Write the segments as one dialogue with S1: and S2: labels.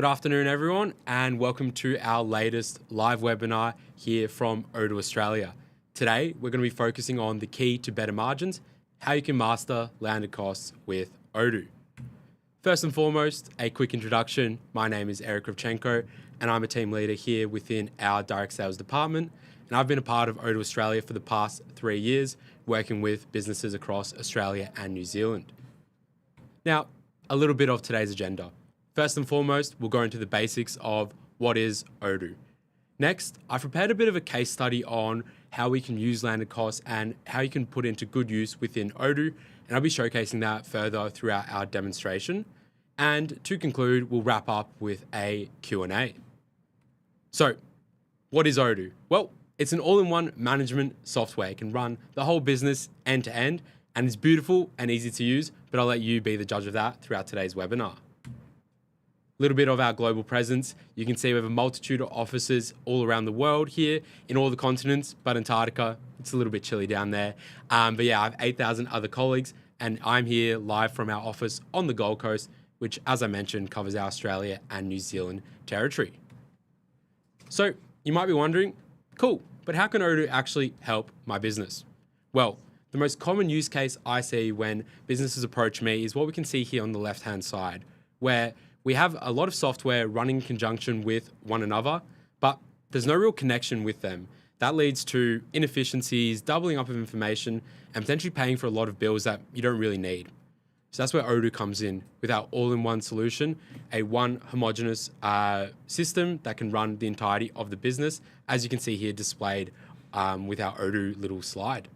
S1: Good afternoon, everyone, and welcome to our latest live webinar here from Odoo Australia. Today, we're going to be focusing on the key to better margins, how you can master landed costs with Odoo. First and foremost, a quick introduction. My name is Eric Kravchenko, and I'm a team leader here within our direct sales department. And I've been a part of Odoo Australia for the past 3 years, working with businesses across Australia and New Zealand. Now, a little bit of today's agenda. First and foremost, we'll go into the basics of what is Odoo. Next, I've prepared a bit of a case study on how we can use landed costs and how you can put into good use within Odoo, and I'll be showcasing that further throughout our demonstration. And to conclude, we'll wrap up with a Q&A. So, what is Odoo? Well, it's an all-in-one management software. It can run the whole business end to end, and it's beautiful and easy to use, but I'll let you be the judge of that throughout today's webinar. Little bit of our global presence. You can see we have a multitude of offices all around the world here in all the continents, but Antarctica, it's a little bit chilly down there. But yeah, I have 8,000 other colleagues, and I'm here live from our office on the Gold Coast, which, as I mentioned, covers our Australia and New Zealand territory. So you might be wondering, cool, but how can Odoo actually help my business? Well, the most common use case I see when businesses approach me is what we can see here on the left-hand side, where we have a lot of software running in conjunction with one another, but there's no real connection with them. That leads to inefficiencies, doubling up of information, and potentially paying for a lot of bills that you don't really need. So that's where Odoo comes in with our all-in-one solution, a one homogeneous system that can run the entirety of the business, as you can see here displayed with our Odoo little slide.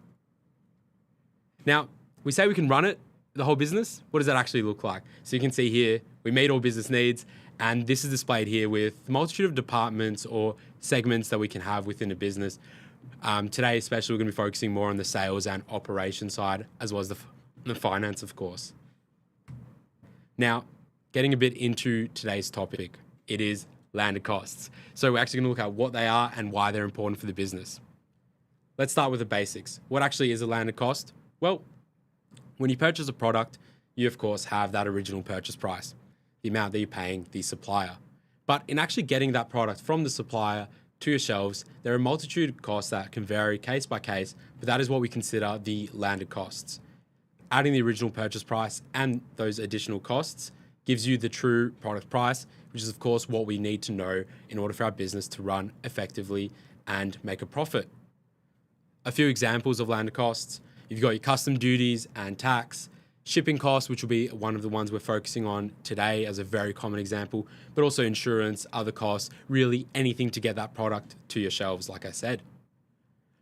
S1: Now, we say we can run it, the whole business. What does that actually look like? So you can see here, we meet all business needs, and this is displayed here with a multitude of departments or segments that we can have within a business. Today, especially, we're going to be focusing more on the sales and operation side, as well as the finance, of course. Now, getting a bit into today's topic, it is landed costs. So we're actually going to look at what they are and why they're important for the business. Let's start with the basics. What actually is a landed cost? Well, when you purchase a product, you of course have that original purchase price, the amount that you're paying the supplier. But in actually getting that product from the supplier to your shelves, there are a multitude of costs that can vary case by case, but that is what we consider the landed costs. Adding the original purchase price and those additional costs gives you the true product price, which is of course what we need to know in order for our business to run effectively and make a profit. A few examples of landed costs. You've got your custom duties and tax, shipping costs, which will be one of the ones we're focusing on today as a very common example, but also insurance, other costs, really anything to get that product to your shelves, like I said.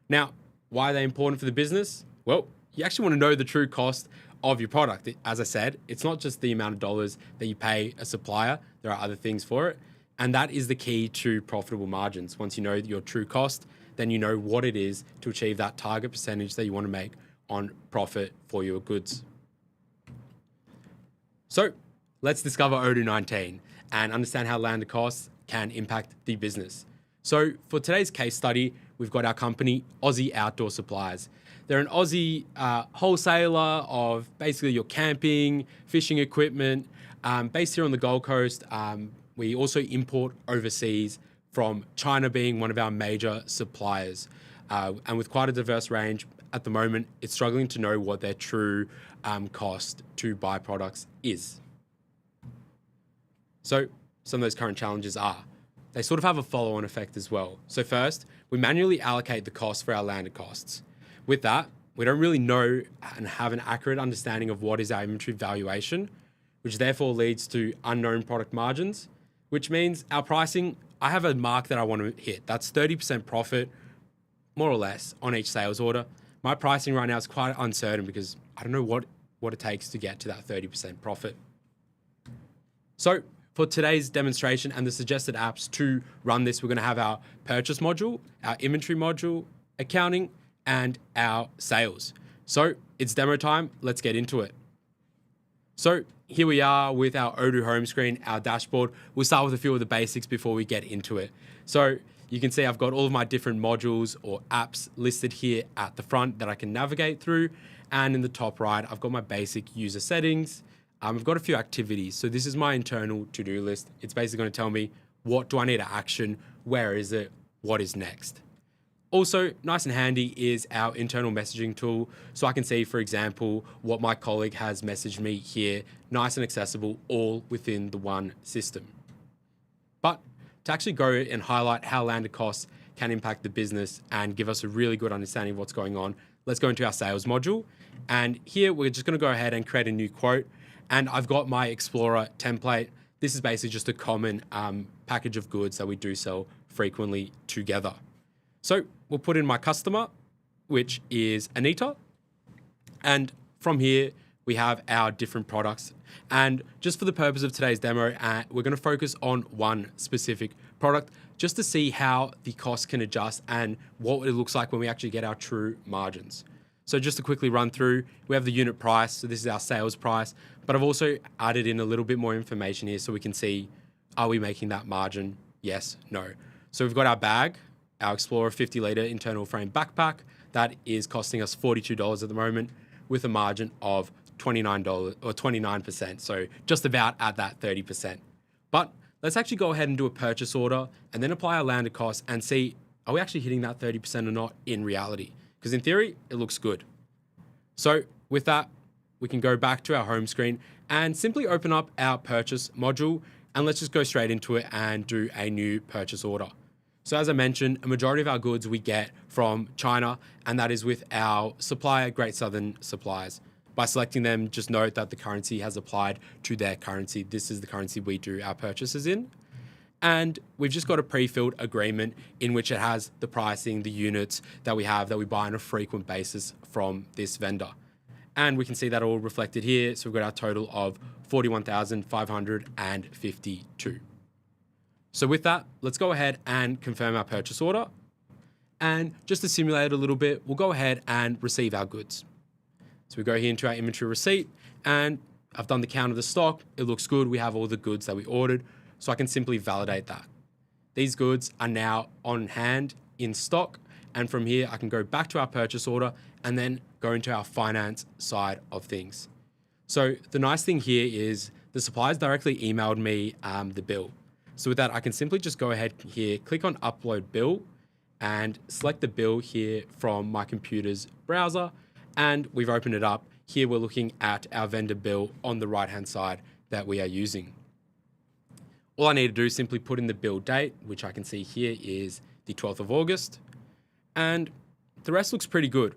S1: Now, why are they important for the business? Well, you actually want to know the true cost of your product. As I said, it's not just the amount of dollars that you pay a supplier, there are other things for it. And that is the key to profitable margins. Once you know your true cost, then you know what it is to achieve that target percentage that you want to make on profit for your goods. So let's discover Odoo 19 and understand how landed costs can impact the business. So for today's case study, we've got our company, Aussie Outdoor Supplies. They're an Aussie wholesaler of basically your camping, fishing equipment, based here on the Gold Coast. We also import overseas from China being one of our major suppliers. And with quite a diverse range, at the moment, it's struggling to know what their true cost to buy products is. So some of those current challenges are, they sort of have a follow-on effect as well. So first, we manually allocate the cost for our landed costs. With that, we don't really know and have an accurate understanding of what is our inventory valuation, which therefore leads to unknown product margins, which means our pricing, I have a mark that I want to hit. That's 30% profit, more or less, on each sales order. My pricing right now is quite uncertain because I don't know what it takes to get to that 30% profit. So for today's demonstration and the suggested apps to run this, we're going to have our purchase module, our inventory module, accounting, and our sales. So it's demo time. Let's get into it. So here we are with our Odoo home screen, our dashboard. We'll start with a few of the basics before we get into it. So you can see I've got all of my different modules or apps listed here at the front that I can navigate through. And in the top right, I've got my basic user settings, I've got a few activities. So this is my internal to-do list. It's basically going to tell me what do I need to action, where is it, what is next. Also, nice and handy is our internal messaging tool. So I can see, for example, what my colleague has messaged me here, nice and accessible, all within the one system. But to actually go and highlight how landed costs can impact the business and give us a really good understanding of what's going on, let's go into our sales module. And here we're just going to go ahead and create a new quote. And I've got my Explorer template. This is basically just a common package of goods that we do sell frequently together. So we'll put in my customer, which is Anita. And from here, we have our different products. And just for the purpose of today's demo, we're going to focus on one specific product just to see how the cost can adjust and what it looks like when we actually get our true margins. So just to quickly run through, we have the unit price. So this is our sales price, but I've also added in a little bit more information here so we can see, are we making that margin? Yes, no. So we've got our bag, our Explorer 50-litre internal frame backpack. That is costing us $42 at the moment with a margin of $29 or 29%. So just about at that 30%. But let's actually go ahead and do a purchase order and then apply our landed cost and see, are we actually hitting that 30% or not in reality? Because in theory, it looks good. So with that, we can go back to our home screen and simply open up our purchase module, and let's just go straight into it and do a new purchase order. So as I mentioned, a majority of our goods we get from China, and that is with our supplier, Great Southern Supplies. By selecting them, just note that the currency has applied to their currency. This is the currency we do our purchases in. And we've just got a pre-filled agreement in which it has the pricing, the units that we have that we buy on a frequent basis from this vendor. And we can see that all reflected here. So we've got our total of 41,552. So with that, let's go ahead and confirm our purchase order. And just to simulate it a little bit, we'll go ahead and receive our goods. So we go here into our inventory receipt, and I've done the count of the stock. It looks good. We have all the goods that we ordered. So I can simply validate that. These goods are now on hand in stock. And from here, I can go back to our purchase order and then go into our finance side of things. So the nice thing here is the suppliers directly emailed me the bill. So with that, I can simply just go ahead here, click on upload bill and select the bill here from my computer's browser. And we've opened it up. Here we're looking at our vendor bill on the right-hand side that we are using. All I need to do is simply put in the bill date, which I can see here is the 12th of August. And the rest looks pretty good.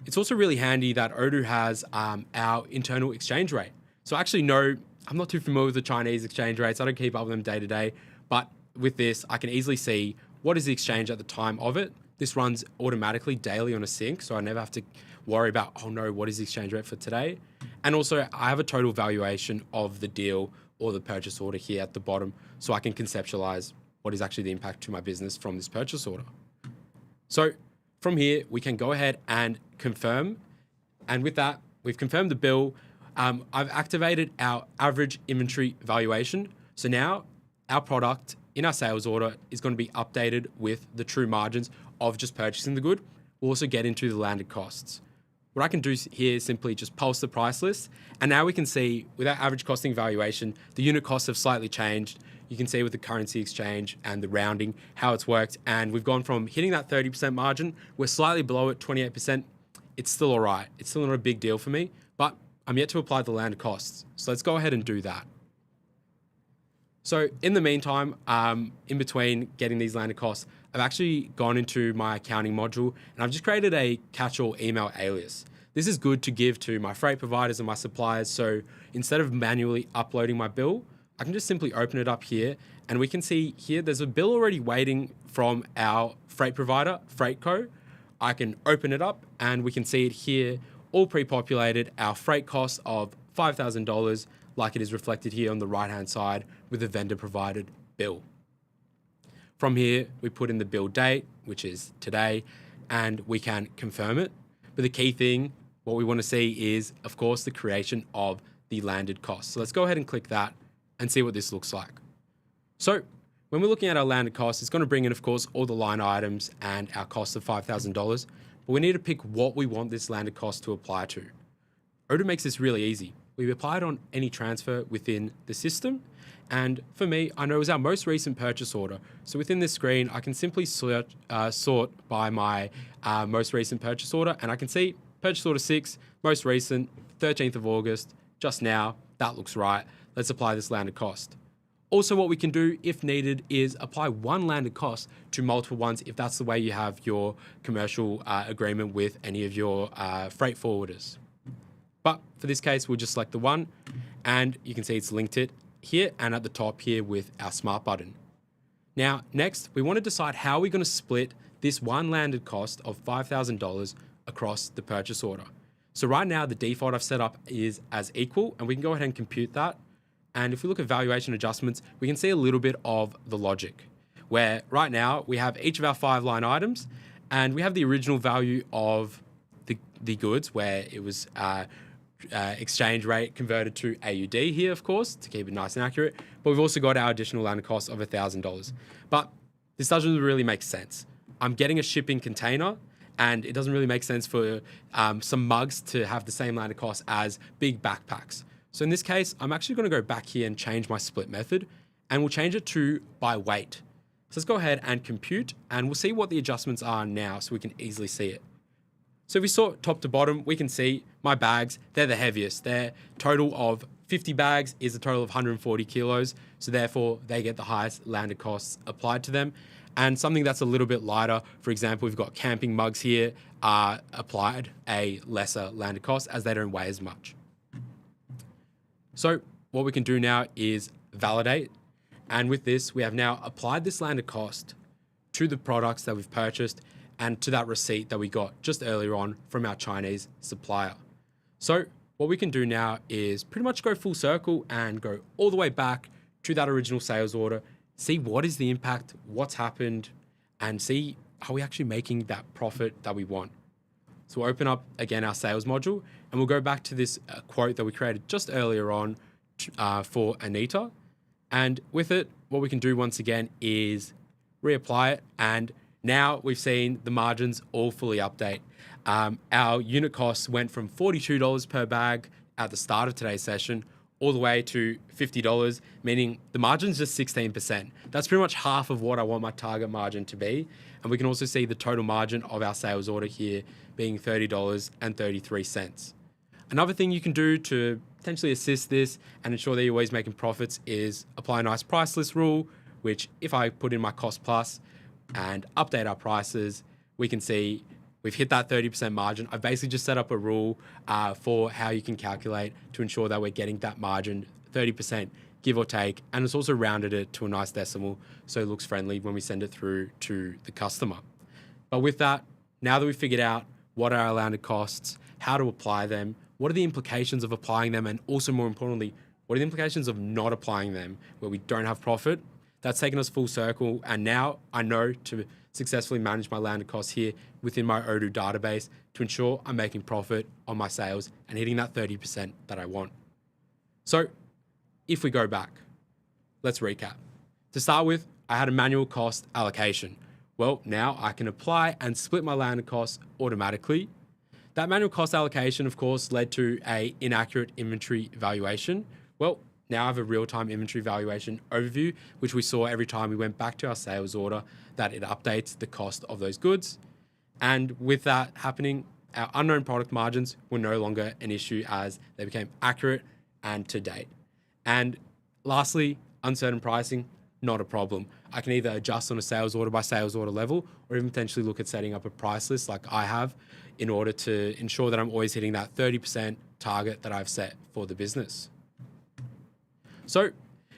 S1: It's also really handy that Odoo has our internal exchange rate. So actually, no, I'm not too familiar with the Chinese exchange rates. I don't keep up with them day to day. But with this, I can easily see what is the exchange at the time of it. This runs automatically daily on a sync, so I never have to worry about, oh no, what is the exchange rate for today? And also, I have a total valuation of the deal or the purchase order here at the bottom, so I can conceptualize what is actually the impact to my business from this purchase order. So from here, we can go ahead and confirm. And with that, we've confirmed the bill. I've activated our average inventory valuation. So now our product in our sales order is going to be updated with the true margins of just purchasing the good. We'll also get into the landed costs. What I can do here is simply just pulse the price list. And now we can see with our average costing valuation, the unit costs have slightly changed. You can see with the currency exchange and the rounding how it's worked. And we've gone from hitting that 30% margin. We're slightly below it, 28%. It's still all right. It's still not a big deal for me, but I'm yet to apply the landed costs. So let's go ahead and do that. So in the meantime, in between getting these landed costs, I've actually gone into my accounting module and I've just created a catch-all email alias. This is good to give to my freight providers and my suppliers. So instead of manually uploading my bill, I can just simply open it up here and we can see here there's a bill already waiting from our freight provider, Freightco. I can open it up and we can see it here, all pre-populated, our freight cost of $5,000 like it is reflected here on the right-hand side with a vendor provided bill. From here, we put in the bill date, which is today, and we can confirm it. But the key thing, what we want to see is, of course, the creation of the landed cost. So let's go ahead and click that and see what this looks like. So when we're looking at our landed cost, it's going to bring in, of course, all the line items and our cost of $5,000. But we need to pick what we want this landed cost to apply to. Odoo makes this really easy. we apply it on any transfer within the system. And for me, I know it was our most recent purchase order. So within this screen, I can simply sort by my most recent purchase order, and I can see purchase order 6, most recent, 13th of August, just now. That looks right. Let's apply this landed cost. Also, what we can do, if needed, is apply one landed cost to multiple ones if that's the way you have your commercial agreement with any of your freight forwarders. But for this case, we'll just select the one, and you can see it's linked it here and at the top here with our smart button. Now, next, we want to decide how we're going to split this one landed cost of $5,000 across the purchase order. So right now, the default I've set up is as equal, and we can go ahead and compute that. And if we look at valuation adjustments, we can see a little bit of the logic, where right now we have each of our 5 line items, and we have the original value of the goods, where it was exchange rate converted to AUD here, of course, to keep it nice and accurate. But we've also got our additional landed cost of $1,000. But this doesn't really make sense. I'm getting a shipping container, and it doesn't really make sense for some mugs to have the same landed cost as big backpacks. So in this case, I'm actually going to go back here and change my split method, and we'll change it to by weight. So let's go ahead and compute, and we'll see what the adjustments are now so we can easily see it. So if we sort top to bottom, we can see my bags, they're the heaviest. Their total of 50 bags is a total of 140 kilos. So therefore, they get the highest landed costs applied to them. And something that's a little bit lighter, for example, we've got camping mugs here, applied a lesser landed cost as they don't weigh as much. So what we can do now is validate. And with this, we have now applied this landed cost to the products that we've purchased and to that receipt that we got just earlier on from our Chinese supplier. So what we can do now is pretty much go full circle and go all the way back to that original sales order, see what is the impact, what's happened, and see, are we actually making that profit that we want? So we'll open up again our sales module, and we'll go back to this quote that we created just earlier on for Anita. And with it, what we can do once again is reapply it. And now we've seen the margins all fully update. Our unit costs went from $42 per bag at the start of today's session all the way to $50, meaning the margin's just 16%. That's pretty much half of what I want my target margin to be. And we can also see the total margin of our sales order here being $30.33. Another thing you can do to potentially assist this and ensure that you're always making profits is apply a nice price list rule, which if I put in my cost plus and update our prices, we can see we've hit that 30% margin. I've basically just set up a rule for how you can calculate to ensure that we're getting that margin 30%, give or take. And it's also rounded it to a nice decimal so it looks friendly when we send it through to the customer. But with that, now that we've figured out what are our landed costs, how to apply them, what are the implications of applying them, and also more importantly, what are the implications of not applying them where we don't have profit? That's taken us full circle, and now I know to successfully manage my landed costs here within my Odoo database to ensure I'm making profit on my sales and hitting that 30% that I want. So if we go back, let's recap. To start with, I had a manual cost allocation. Well, now I can apply and split my landed costs automatically. That manual cost allocation, of course, led to an inaccurate inventory valuation. Well, now I have a real-time inventory valuation overview, which we saw every time we went back to our sales order, that it updates the cost of those goods. And with that happening, our unknown product margins were no longer an issue as they became accurate and to date. And lastly, uncertain pricing, not a problem. I can either adjust on a sales order by sales order level or even potentially look at setting up a price list like I have in order to ensure that I'm always hitting that 30% target that I've set for the business. So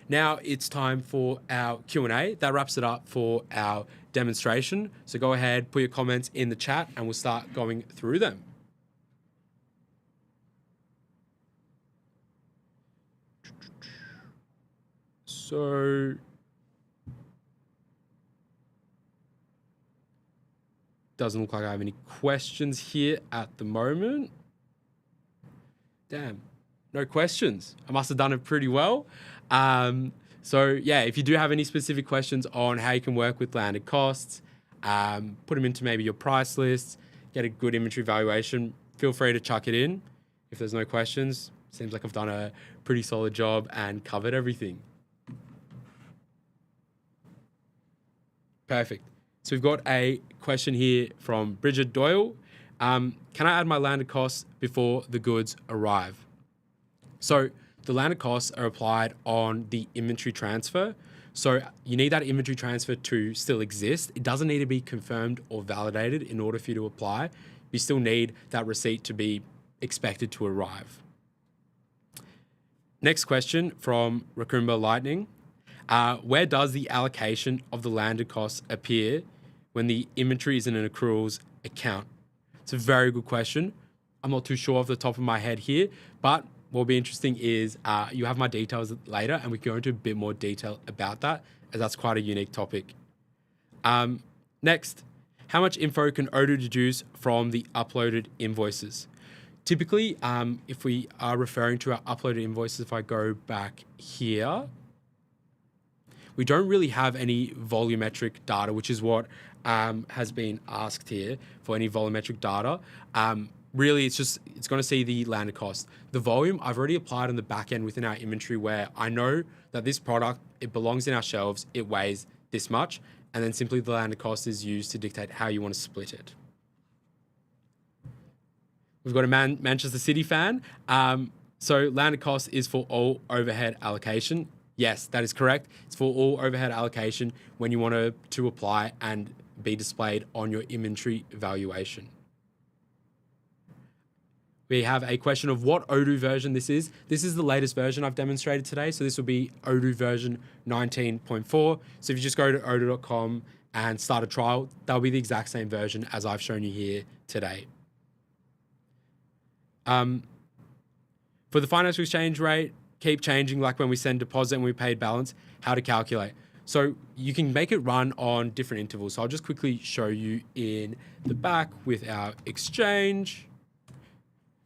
S1: now it's time for our Q&A. That wraps it up for our demonstration. So go ahead, put your comments in the chat and we'll start going through them. So doesn't look like I have any questions here at the moment. Damn, no questions. I must have done it pretty well. So yeah, if you do have any specific questions on how you can work with landed costs, put them into maybe your price lists, get a good inventory valuation, feel free to chuck it in. If there's no questions, Seems like I've done a pretty solid job and covered everything. Perfect. So we've got a question here from Bridget Doyle. Can I add my landed costs before the goods arrive? So the landed costs are applied on the inventory transfer. So you need that inventory transfer to still exist. It doesn't need to be confirmed or validated in order for you to apply. You still need that receipt to be expected to arrive. Next question from Rakumba Lightning. Where does the allocation of the landed costs appear when the inventory is in an accruals account? It's a very good question. I'm not too sure off the top of my head here, but what will be interesting is you have my details later and we can go into a bit more detail about that, as that's quite a unique topic. Next, how much info can Odoo deduce from the uploaded invoices? Typically, if we are referring to our uploaded invoices, if I go back here, we don't really have any volumetric data, which is what has been asked here for any volumetric data. Really, it's going to see the landed cost. The volume I've already applied on the back end within our inventory where I know that this product, it belongs in our shelves, it weighs this much, and then simply the landed cost is used to dictate how you want to split it. We've got a Manchester City fan. So landed cost is for all overhead allocation. Yes, that is correct. It's for all overhead allocation when you want to apply and be displayed on your inventory valuation. We have a question of what Odoo version this is. This is the latest version I've demonstrated today. So this will be Odoo version 19.4. So if you just go to odoo.com and start a trial, that'll be the exact same version as I've shown you here today. For the financial exchange rate, keep changing like when we send deposit and we paid balance, how to calculate. So you can make it run on different intervals. So I'll just quickly show you in the back with our exchange.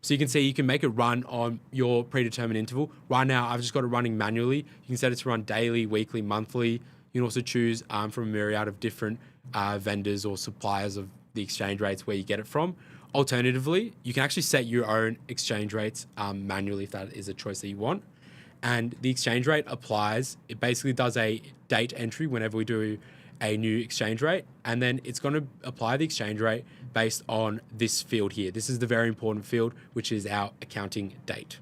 S1: So you can see you can make it run on your predetermined interval. Right now, I've just got it running manually. You can set it to run daily, weekly, monthly. You can also choose from a myriad of different vendors or suppliers of the exchange rates where you get it from. Alternatively, you can actually set your own exchange rates manually if that is a choice that you want. And the exchange rate applies. It basically does a date entry whenever we do a new exchange rate, and then it's going to apply the exchange rate based on this field here. This is the very important field, which is our accounting date.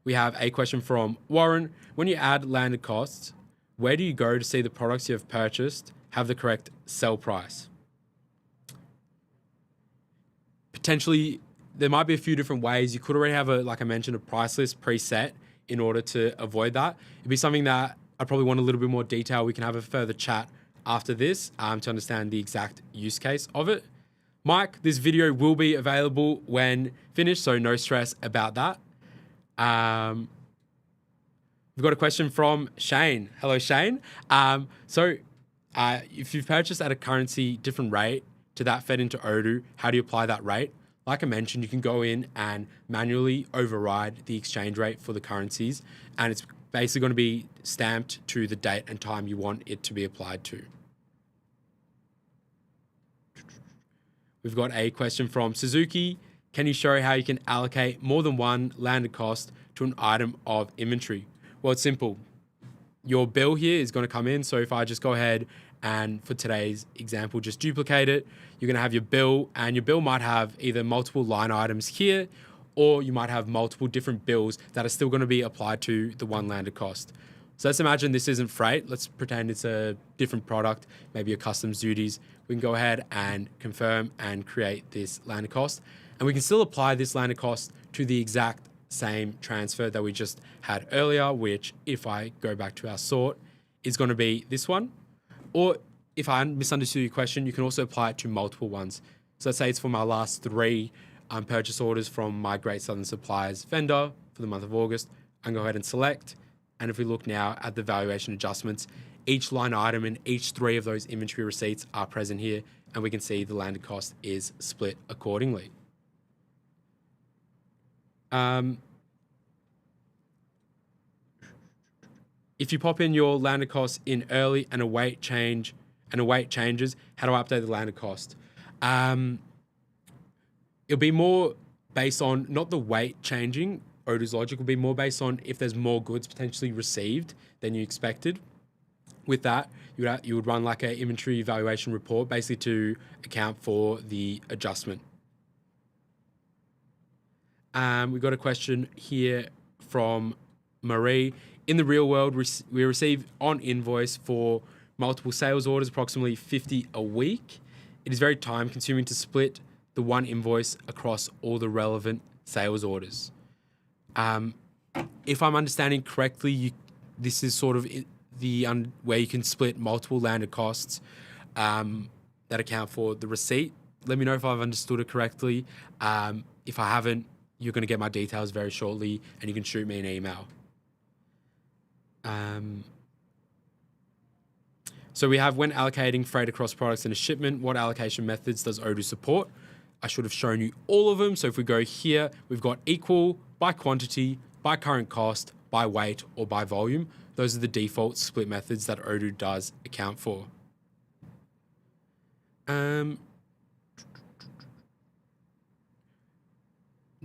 S1: We have a question from Warren. When you add landed costs, where do you go to see the products you have purchased have the correct sell price? Potentially, there might be a few different ways. You could already have like I mentioned, a price list preset in order to avoid that. It'd be something that I probably want a little bit more detail. We can have a further chat after this to understand the exact use case of it. Mike, this video will be available when finished, so no stress about that. We've got a question from Shane. Hello, Shane. If you've purchased at a currency different rate to that fed into Odoo, how do you apply that rate? Like I mentioned, you can go in and manually override the exchange rate for the currencies, and it's basically going to be stamped to the date and time you want it to be applied to. We've got a question from Suzuki. Can you show how you can allocate more than one landed cost to an item of inventory? Well, it's simple. Your bill here is going to come in. So if I just go ahead and for today's example, just duplicate it, you're going to have your bill, and your bill might have either multiple line items here, or you might have multiple different bills that are still going to be applied to the one landed cost. So let's imagine this isn't freight. Let's pretend it's a different product, maybe a customs duties. We can go ahead and confirm and create this landed cost. And we can still apply this landed cost to the exact same transfer that we just had earlier, which if I go back to our sort, is going to be this one. Or if I misunderstood your question, you can also apply it to multiple ones. So let's say it's for my last 3 purchase orders from my Great Southern Suppliers vendor for the month of August. I can go ahead and select. And if we look now at the valuation adjustments, each line item and each 3 of those inventory receipts are present here, and we can see the landed cost is split accordingly. If you pop in your landed cost in early and await changes, how do I update the landed cost? It'll be more based on not the weight changing. Odoo's logic will be more based on if there's more goods potentially received than you expected. With that, you would run like an inventory valuation report basically to account for the adjustment. We got a question here from Marie. In the real world, we receive on invoice for multiple sales orders, approximately 50 a week. It is very time consuming to split the one invoice across all the relevant sales orders. If I'm understanding correctly, this is sort of where you can split multiple landed costs that account for the receipt. Let me know if I've understood it correctly. If I haven't, you're going to get my details very shortly, and you can shoot me an email. So we have, when allocating freight across products in a shipment, what allocation methods does Odoo support? I should have shown you all of them. So if we go here, we've got equal, by quantity, by current cost, by weight, or by volume. Those are the default split methods that Odoo does account for.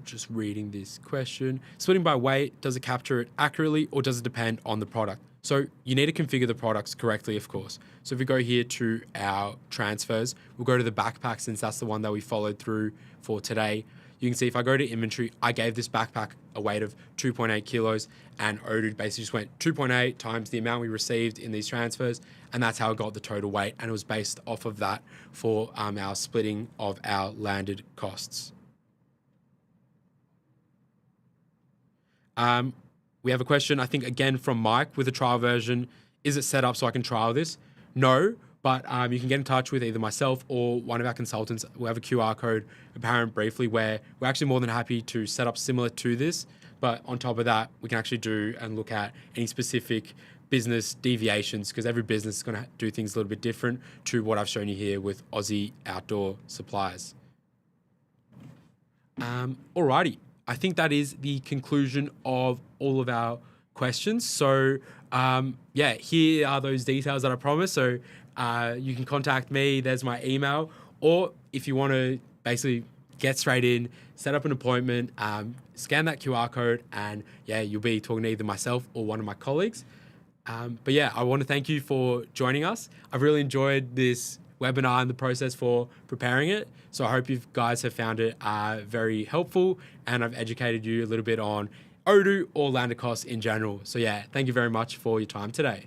S1: Just reading this question. Splitting by weight, does it capture it accurately or does it depend on the product? So you need to configure the products correctly, of course. So if we go here to our transfers, we'll go to the backpack since that's the one that we followed through for today. You can see if I go to inventory, I gave this backpack a weight of 2.8 kilos and Odoo basically just went 2.8 times the amount we received in these transfers. And that's how I got the total weight. And it was based off of that for our splitting of our landed costs. We have a question, I think, again, from Mike with a trial version. Is it set up so I can trial this? No, but you can get in touch with either myself or one of our consultants. We'll have a QR code apparent briefly where we're actually more than happy to set up similar to this. But on top of that, we can actually do and look at any specific business deviations because every business is going to do things a little bit different to what I've shown you here with Aussie Outdoor Supplies. Alrighty. I think that is the conclusion of all of our questions. So yeah, here are those details that I promised. So you can contact me. There's my email. Or if you want to basically get straight in, set up an appointment, scan that QR code, and yeah, you'll be talking to either myself or one of my colleagues. But yeah, I want to thank you for joining us. I've really enjoyed this webinar and the process for preparing it. So I hope you guys have found it very helpful and I've educated you a little bit on Odoo or landed costs in general. So yeah, thank you very much for your time today.